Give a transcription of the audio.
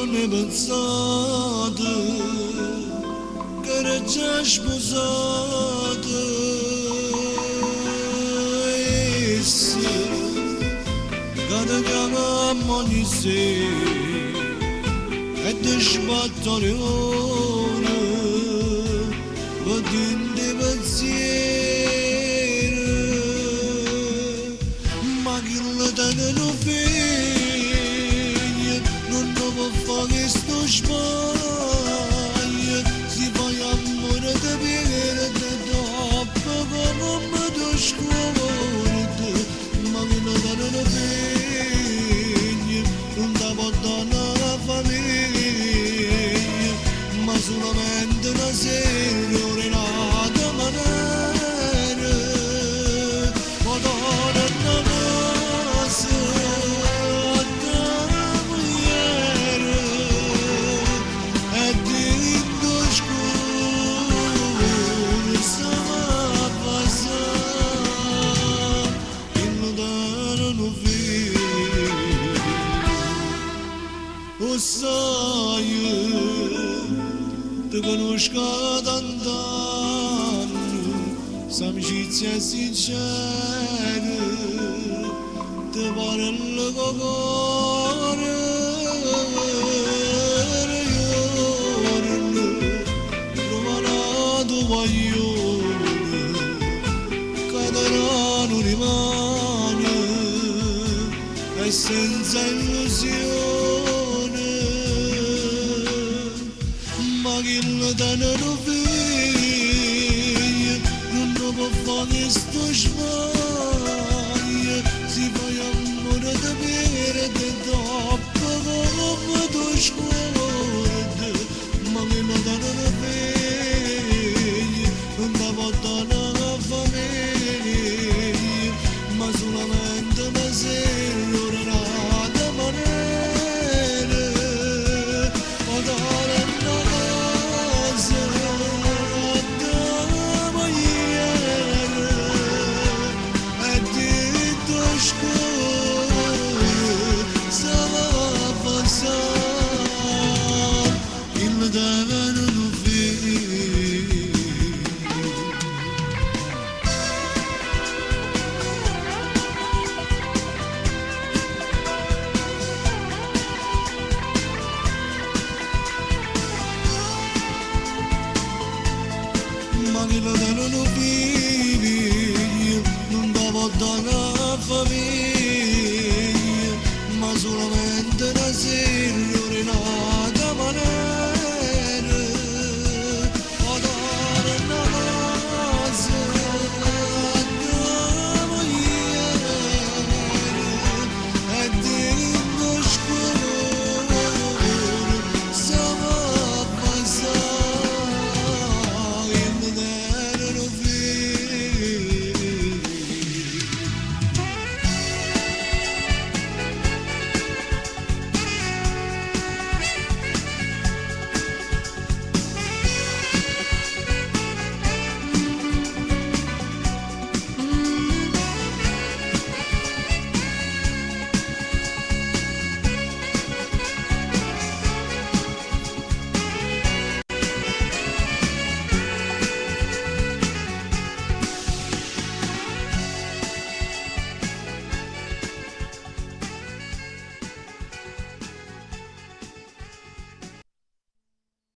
ne pensato che era già sposato e se cada chiamammo ogni sera e ti sbatto le ore potendo pensiero ma chi lo tiene non figlia non può fare sto sbaglio si fa amore da bere da dopo come tu scuola ma chi lo tiene non figlia non ti può dare la famiglia ma solamente una sera orenata manera ma dare una cosa a tua moglie e dentro scuro stava passando in lontano non vedo o sai ti conosco da tant'anni, s'amicizia sincera, ti pare il cuore, rovanato guaglione, cadranno rimane e senza illusione. Ma chi lo tiene non figlia non può fare sto sbaglio si fa amore da bere da dopo come tu scuola ma chi lo tiene non figlia non ti può dare la famiglia ma solamente una sera orenata manera o dare ma chi lo danno non figli, non davo dare la famiglia.